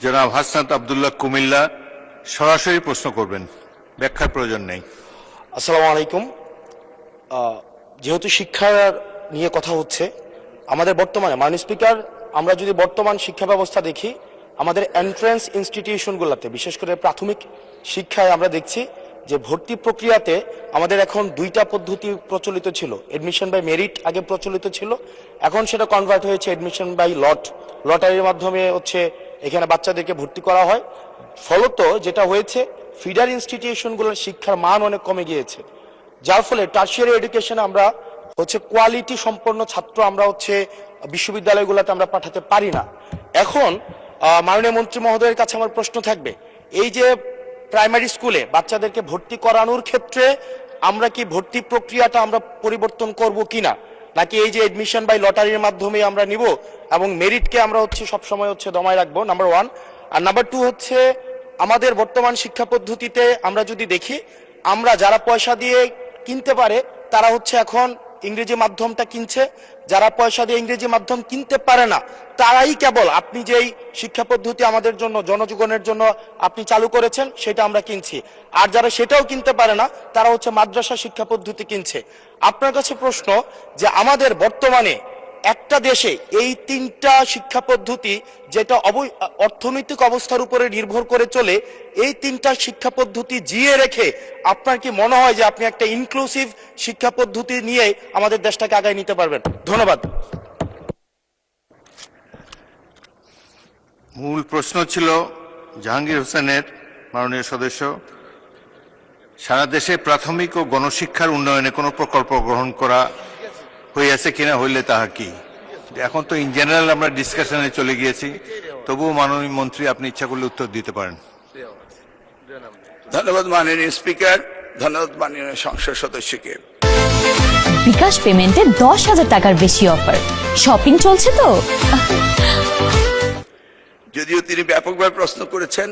জনাব হাসনাত আব্দুল্লাহ কুমিল্লা সরাসরি প্রশ্ন করবেন, ব্যাখ্যার প্রয়োজন নেই। আসসালামু আলাইকুম। যেহেতু শিক্ষা নিয়ে কথা হচ্ছে, আমাদের বর্তমানে মাননীয় স্পিকার, আমরা যদি বর্তমান শিক্ষা ব্যবস্থা দেখি, আমাদের এন্ট্রান্স ইনস্টিটিউশনগুলোতে বিশেষ করে প্রাথমিক শিক্ষায় আমরা দেখছি যে ভর্তি প্রক্রিয়াতে আমাদের এখন দুইটা পদ্ধতি প্রচলিত ছিল। এডমিশন বাই মেরিট আগে প্রচলিত ছিল, এখন সেটা কনভার্ট হয়েছে এডমিশন বাই লটারির মাধ্যমে হচ্ছে এখানে বাচ্চাদেরকে ভর্তি করা হয়। ফলত যেটা হয়েছে, ফিডার ইনস্টিটিউশনগুলোর শিক্ষার মান অনেক কমে গিয়েছে, যার ফলে টারশিয়ারি এডুকেশনে আমরা হচ্ছে কোয়ালিটি সম্পন্ন ছাত্র আমরা হচ্ছে বিশ্ববিদ্যালয়গুলোতে আমরা পাঠাতে পারি না। এখন মাননীয় মন্ত্রী মহোদয়ের কাছে আমার প্রশ্ন থাকবে, এই যে প্রাইমারি স্কুলে বাচ্চাদেরকে ভর্তি করানোর ক্ষেত্রে আমরা কি ভর্তি প্রক্রিয়াটা আমরা পরিবর্তন করব কিনা, নাকি এই যে এডমিশন বাই লটারির মাধ্যমে আমরা নিব এবং মেরিটকে আমরা হচ্ছে সবসময় হচ্ছে দমায় রাখবো, নাম্বার ওয়ান। আর নাম্বার টু হচ্ছে, আমাদের বর্তমান শিক্ষা পদ্ধতিতে আমরা যদি দেখি, আমরা যারা পয়সা দিয়ে কিনতে পারে তারা হচ্ছে এখন ইংরেজি মাধ্যমটা কিনছে, যারা পয়সা দিয়ে ইংরেজি মাধ্যম কিনতে পারে না তারাই কেবল আপনি যেই শিক্ষা পদ্ধতি আমাদের জন্য জনজীবনের জন্য আপনি চালু করেছেন সেটা আমরা কিনছি, আর যারা সেটাও কিনতে পারে না তারা হচ্ছে মাদ্রাসা শিক্ষা পদ্ধতি কিনছে। আপনার কাছে প্রশ্ন যে আমাদের বর্তমানে একটা দেশে এই তিনটা শিক্ষা পদ্ধতি যেটা অর্থনৈতিক অবস্থার উপরে নির্ভর করে চলে, এই তিনটা শিক্ষা পদ্ধতি জিয়ে রেখে আপনার কি মনে হয় যে আপনি একটা ইনক্লুসিভ শিক্ষা পদ্ধতি নিয়ে আমাদের দেশটাকে আগায় নিতে পারবেন? ধন্যবাদ। মূল প্রশ্ন ছিল জাহাঙ্গীর হোসেনের, মাননীয় সদস্য, সারা দেশে প্রাথমিক ও গণশিক্ষার উন্নয়নে কোনো প্রকল্প গ্রহণ করা হইয়াছে কিনা, হইলে তাহা কি? এখন তো ইন জেনারেল আমরা ডিসকাশনে চলে গিয়েছি, তবুও মাননীয় মন্ত্রী আপনি ইচ্ছা করলে উত্তর দিতে পারেন। ধন্যবাদ মাননীয় স্পিকার, ধন্যবাদ মাননীয় সংসদ সদস্যকে। বিকাশ পেমেন্টে 10,000 টাকার বেশি অফার, শপিং চলছে তো। যদিও তিনি ব্যাপকভাবে প্রশ্ন করেছেন,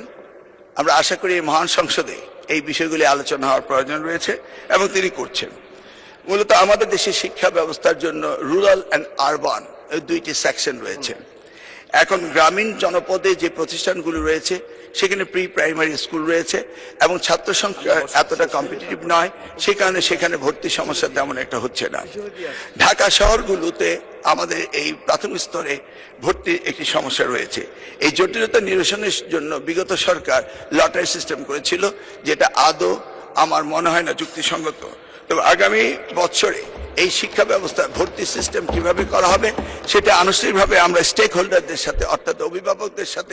আমরা আশা করি এই মহান সংসদে এই বিষয়গুলি আলোচনা হওয়ার প্রয়োজন রয়েছে এবং তিনি করছেন। মূলত আমাদের দেশের শিক্ষা ব্যবস্থার জন্য রুরাল অ্যান্ড আরবান দুইটি সেকশন রয়েছে। এখন গ্রামীণ জনপদে যে প্রতিষ্ঠানগুলো রয়েছে সেখানে প্রি প্রাইমারি স্কুল রয়েছে এবং ছাত্র সংখ্যা এতটা কম্পিটিটিভ নয়, সে কারণে সেখানে ভর্তি সমস্যা তেমন একটা হচ্ছে না। ঢাকা শহরগুলোতে আমাদের এই প্রাথমিক স্তরে ভর্তির একটি সমস্যা রয়েছে। এই জটিলতা নিরসনের জন্য বিগত সরকার লটারি সিস্টেম করেছিল, যেটা আদৌ আমার মনে হয় না যুক্তিসঙ্গত। তবে আগামী বছরে এই শিক্ষা ব্যবস্থা ভর্তি সিস্টেম কিভাবে করা হবে সেটা আনুষ্ঠানিকভাবে আমরা স্টেক হোল্ডারদের সাথে, অর্থাৎ অভিভাবকদের সাথে